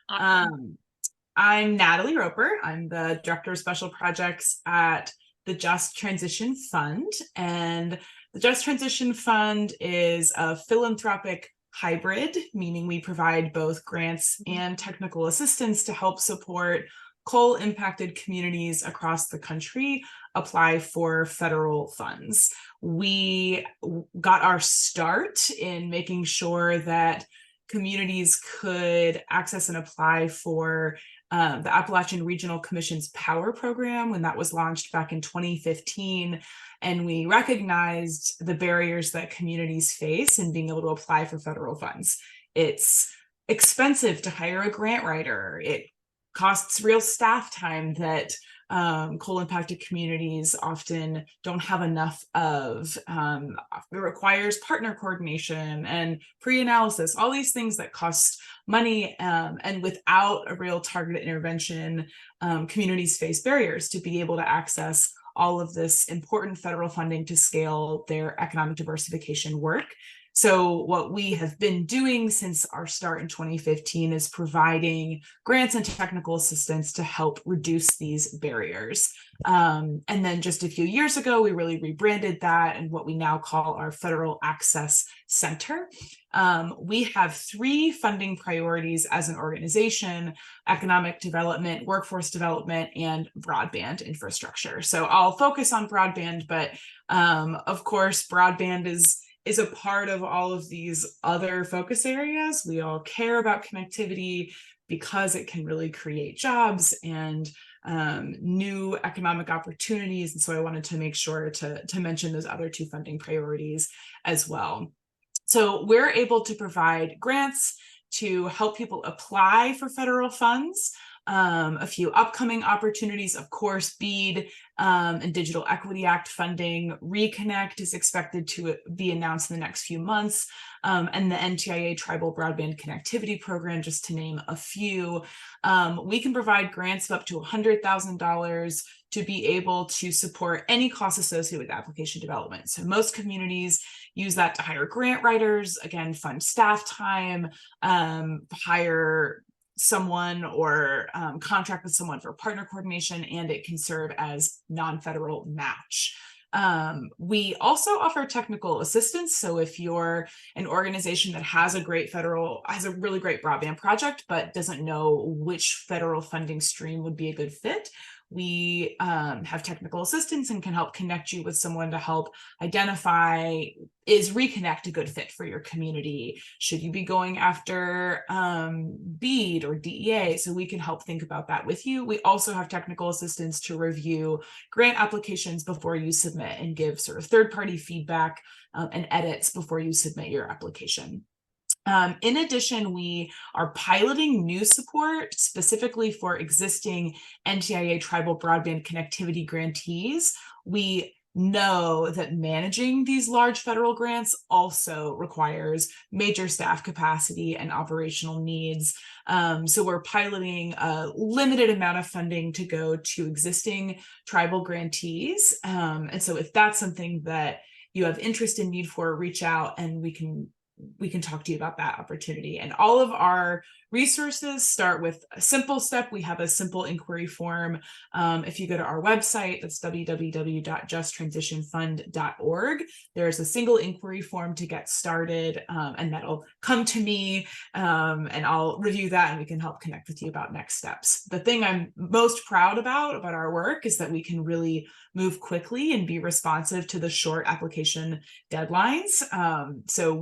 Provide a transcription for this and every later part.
Um, I'm Natalie Roper. I'm the Director of Special Projects at the Just Transition Fund. And the Just Transition Fund is a philanthropic hybrid, meaning we provide both grants and technical assistance to help support coal-impacted communities across the country apply for federal funds. We got our start in making sure that communities could access and apply for the Appalachian Regional Commission's Power Program when that was launched back in 2015. And we recognized the barriers that communities face in being able to apply for federal funds. It's expensive to hire a grant writer. It costs real staff time that coal impacted communities often don't have enough of. It requires partner coordination and pre-analysis, all these things that cost money, and without a real targeted intervention, communities face barriers to be able to access all of this important federal funding to scale their economic diversification work. So what we have been doing since our start in 2015 is providing grants and technical assistance to help reduce these barriers. And then just a few years ago, we really rebranded that and what we now call our Federal Access Center. We have three funding priorities as an organization: economic development, workforce development, and broadband infrastructure. So I'll focus on broadband, but of course, broadband is a part of all of these other focus areas. We all care about connectivity because it can really create jobs and new economic opportunities. And so I wanted to make sure to mention those other two funding priorities as well. So we're able to provide grants to help people apply for federal funds. A few upcoming opportunities, of course, BEAD and Digital Equity Act funding. Reconnect is expected to be announced in the next few months, and the NTIA Tribal Broadband Connectivity Program, just to name a few. We can provide grants of up to $100,000 to be able to support any costs associated with application development. So most communities use that to hire grant writers, again, fund staff time, hire someone or contract with someone for partner coordination, and it can serve as non-federal match. We also offer technical assistance. So if you're an organization that has a really great broadband project, but doesn't know which federal funding stream would be a good fit, we have technical assistance and can help connect you with someone to help identify, is Reconnect a good fit for your community? Should you be going after BEAD or DEA? So we can help think about that with you. We also have technical assistance to review grant applications before you submit and give sort of third-party feedback and edits before you submit your application. In addition, we are piloting new support specifically for existing NTIA tribal broadband connectivity grantees. We know that managing these large federal grants also requires major staff capacity and operational needs. So we're piloting a limited amount of funding to go to existing tribal grantees. And so if that's something that you have interest and need for, reach out and we can talk to you about that opportunity. And all of our resources start with a simple step. We have a simple inquiry form. If you go to our website, that's www.justtransitionfund.org. There's a single inquiry form to get started, and that'll come to me, and I'll review that and we can help connect with you about next steps. The thing I'm most proud about our work is that we can really move quickly and be responsive to the short application deadlines. So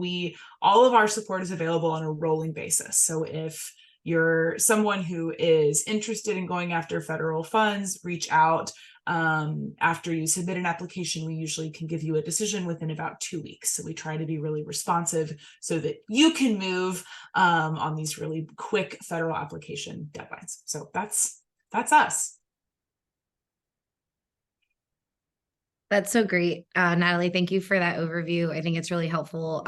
all of our support is available on a rolling basis. So if you're someone who is interested in going after federal funds, reach out. After you submit an application, we usually can give you a decision within about 2 weeks. So we try to be really responsive so that you can move on these really quick federal application deadlines. So that's us. That's so great. Natalie, thank you for that overview. I think it's really helpful,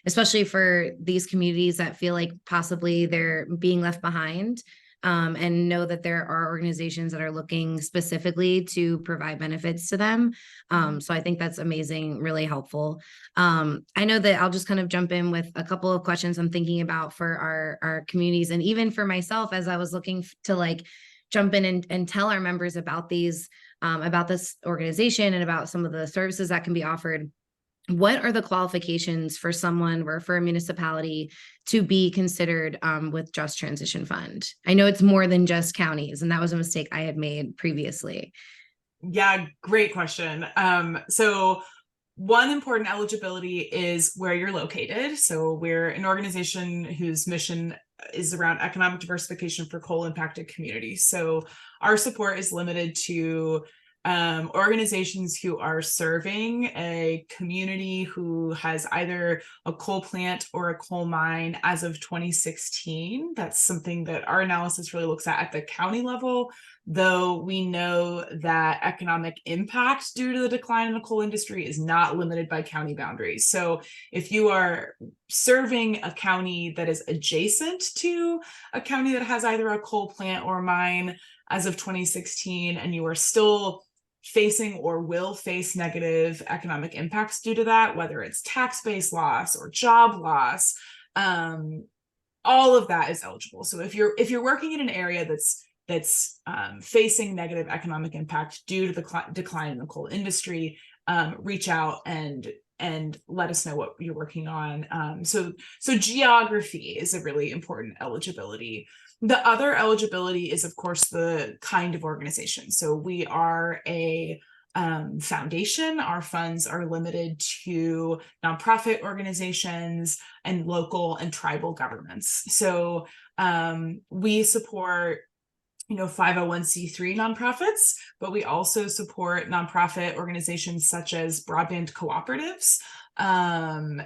especially for these communities that feel like possibly they're being left behind. and know that there are organizations that are looking specifically to provide benefits to them. So I think that's amazing, really helpful. I know that I'll just kind of jump in with a couple of questions I'm thinking about for our communities, and even for myself as I was looking to like jump in and tell our members about these, about this organization and about some of the services that can be offered. What are the qualifications for someone or for a municipality to be considered with Just Transition Fund? I know it's more than just counties, and that was a mistake I had made previously. Yeah, great question. So one important eligibility is where you're located. So we're an organization whose mission is around economic diversification for coal impacted communities. So our support is limited to organizations who are serving a community who has either a coal plant or a coal mine as of 2016. That's something that our analysis really looks at the county level, though we know that economic impact due to the decline in the coal industry is not limited by county boundaries. So if you are serving a county that is adjacent to a county that has either a coal plant or mine as of 2016, and you are still facing or will face negative economic impacts due to that, whether it's tax-based loss or job loss, all of that is eligible. So if you're working in an area that's facing negative economic impact due to the decline in the coal industry, reach out and let us know what you're working on. So geography is a really important eligibility. The other eligibility is, of course, the kind of organization. So we are a foundation. Our funds are limited to nonprofit organizations and local and tribal governments. So we support 501c3 nonprofits, but we also support nonprofit organizations such as broadband cooperatives.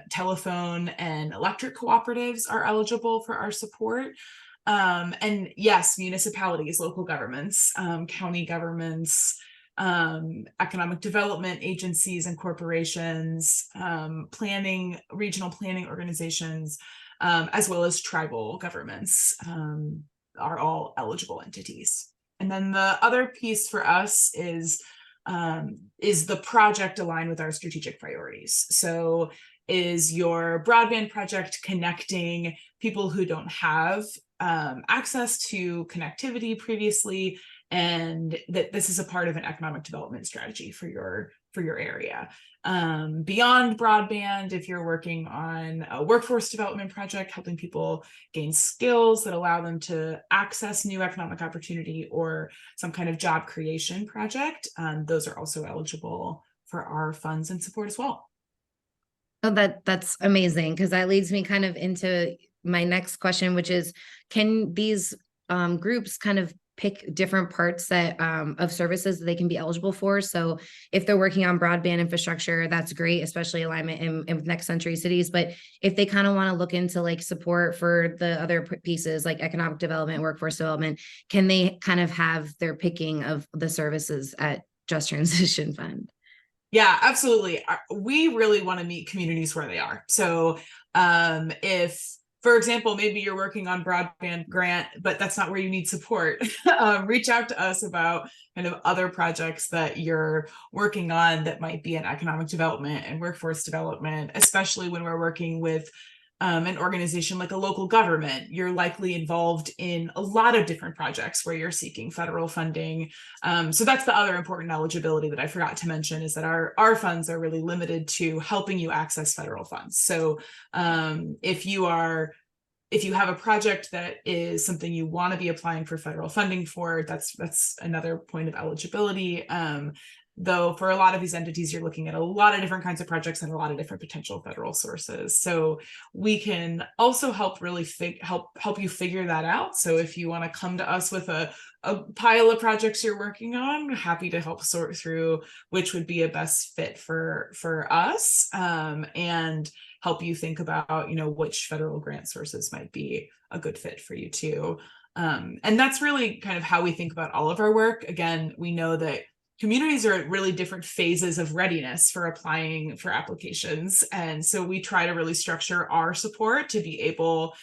Telephone and electric cooperatives are eligible for our support. And yes, municipalities, local governments, county governments, economic development agencies and corporations, regional planning organizations, as well as tribal governments, are all eligible entities. And then the other piece for us is the project aligned with our strategic priorities. So is your broadband project connecting people who don't have access to connectivity previously, and that this is a part of an economic development strategy for your area? Beyond broadband, if you're working on a workforce development project, helping people gain skills that allow them to access new economic opportunity, or some kind of job creation project, those are also eligible for our funds and support as well. Oh, that's amazing, because that leads me kind of into my next question, which is, can these groups kind of pick different parts that of services that they can be eligible for? So if they're working on broadband infrastructure, that's great, especially alignment in next century cities. But if they kind of want to look into like support for the other pieces like economic development, workforce development, can they kind of have their picking of the services at Just Transition Fund? Yeah, absolutely. We really want to meet communities where they are. So if, for example, maybe you're working on broadband grant, but that's not where you need support, reach out to us about kind of other projects that you're working on that might be in economic development and workforce development, especially when we're working with an organization like a local government. You're likely involved in a lot of different projects where you're seeking federal funding. So that's the other important eligibility that I forgot to mention, is that our funds are really limited to helping you access federal funds. So if you have a project that is something you want to be applying for federal funding for, that's another point of eligibility. Though for a lot of these entities, you're looking at a lot of different kinds of projects and a lot of different potential federal sources. So we can also help really help you figure that out. So if you want to come to us with a pile of projects you're working on, happy to help sort through which would be a best fit for us, and help you think about which federal grant sources might be a good fit for you too. And that's really kind of how we think about all of our work. Again, we know that communities are at really different phases of readiness for applying for applications. And so we try to really structure our support to be able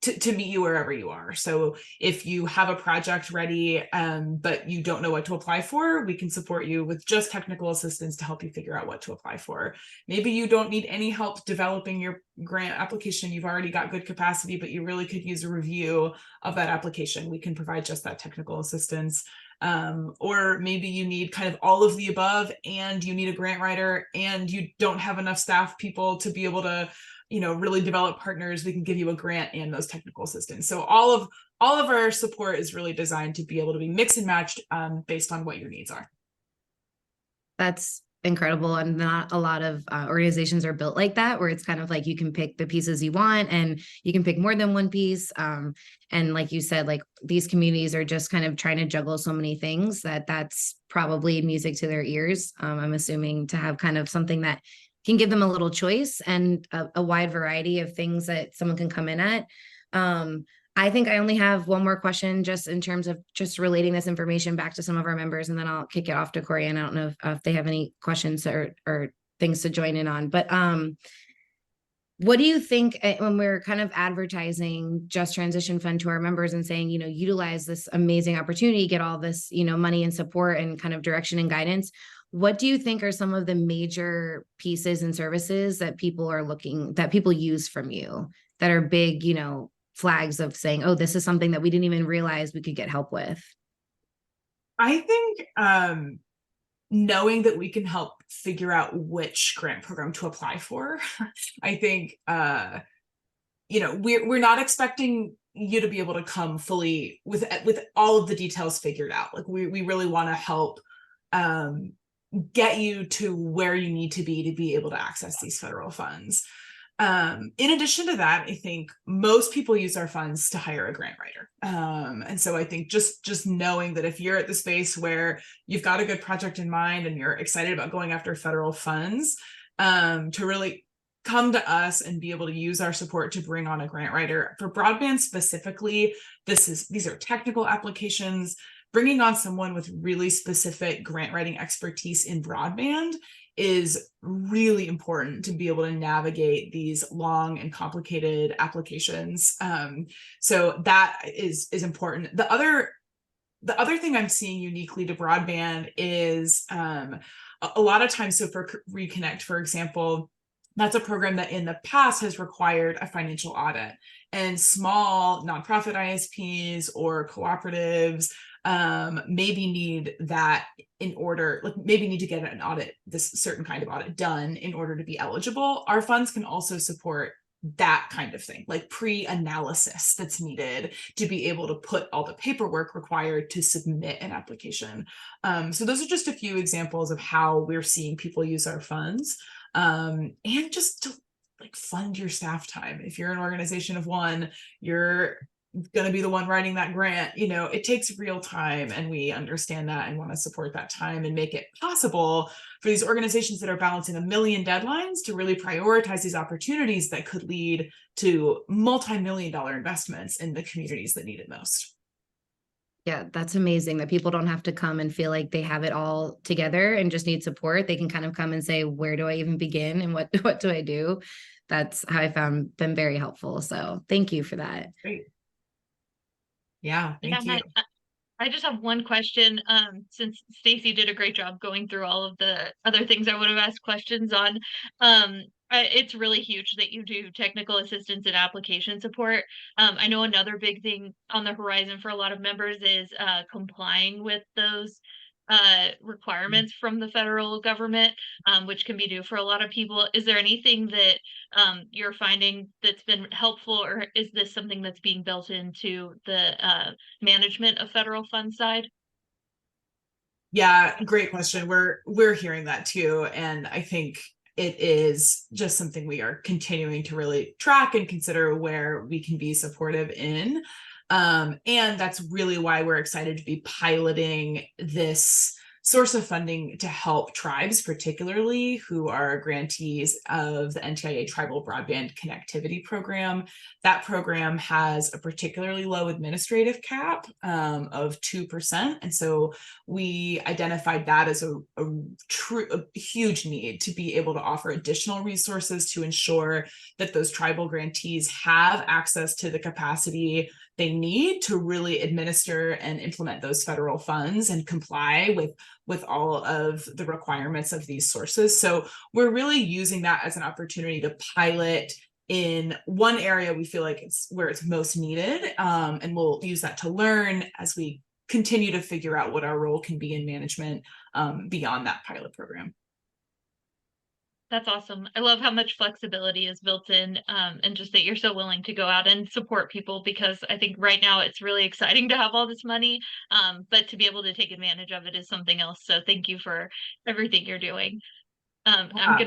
to meet you wherever you are. So if you have a project ready, but you don't know what to apply for, we can support you with just technical assistance to help you figure out what to apply for. Maybe you don't need any help developing your grant application. You've already got good capacity, but you really could use a review of that application. We can provide just that technical assistance. Or maybe you need kind of all of the above, and you need a grant writer, and you don't have enough staff people to be able to, really develop partners. We can give you a grant and those technical assistance. So all of our support is really designed to be able to be mixed and matched based on what your needs are. That's incredible. And not a lot of organizations are built like that, where it's kind of like you can pick the pieces you want and you can pick more than one piece. And like you said, like these communities are just kind of trying to juggle so many things that's probably music to their ears. I'm assuming to have kind of something that can give them a little choice and a wide variety of things that someone can come in at. I think I only have one more question just in terms of just relating this information back to some of our members, and then I'll kick it off to Corey. And I don't know if they have any questions or things to join in on, but what do you think when we're kind of advertising Just Transition Fund to our members and saying, utilize this amazing opportunity, get all this, money and support and kind of direction and guidance? What do you think are some of the major pieces and services that people use from you that are big, flags of saying, oh, this is something that we didn't even realize we could get help with? I think knowing that we can help figure out which grant program to apply for. I think we're not expecting you to be able to come fully with all of the details figured out. Like we really want to help get you to where you need to be able to access these federal funds. In addition to that, I think most people use our funds to hire a grant writer. And so I think just knowing that if you're at the space where you've got a good project in mind and you're excited about going after federal funds, to really come to us and be able to use our support to bring on a grant writer. For broadband specifically, these are technical applications. Bringing on someone with really specific grant writing expertise in broadband is really important to be able to navigate these long and complicated applications. So that is important. The other thing I'm seeing uniquely to broadband is a lot of times, so for Reconnect, for example, that's a program that in the past has required a financial audit, and small nonprofit ISPs or cooperatives maybe need that maybe need to get an audit, this certain kind of audit done in order to be eligible. Our funds can also support that kind of thing, like pre-analysis that's needed to be able to put all the paperwork required to submit an application. So those are just a few examples of how we're seeing people use our funds, and just to fund your staff time. If you're an organization of one, you're going to be the one writing that grant. It takes real time, and we understand that and want to support that time and make it possible for these organizations that are balancing a million deadlines to really prioritize these opportunities that could lead to multi-million-dollar investments in the communities that need it most. Yeah, that's amazing that people don't have to come and feel like they have it all together and just need support. They can kind of come and say, where do I even begin and what do I do? That's how I found them very helpful. So thank you for that. Great. Yeah, thank you. I just have one question. Since Stacy did a great job going through all of the other things I would have asked questions on, it's really huge that you do technical assistance and application support. I know another big thing on the horizon for a lot of members is complying with those requirements from the federal government, which can be new for a lot of people. Is there anything that you're finding that's been helpful, or is this something that's being built into the management of federal fund side? Yeah, great question. We're hearing that too, and I think it is just something we are continuing to really track and consider where we can be supportive in. And that's really why we're excited to be piloting this source of funding to help tribes, particularly who are grantees of the NTIA Tribal Broadband Connectivity Program. That program has a particularly low administrative cap of 2%. And so we identified that as a huge need to be able to offer additional resources to ensure that those tribal grantees have access to the capacity they need to really administer and implement those federal funds and comply with all of the requirements of these sources. So we're really using that as an opportunity to pilot in one area we feel like it's where it's most needed, and we'll use that to learn as we continue to figure out what our role can be in management beyond that pilot program. That's awesome. I love how much flexibility is built in, and just that you're so willing to go out and support people, because I think right now it's really exciting to have all this money, but to be able to take advantage of it is something else. So thank you for everything you're doing. I'm gonna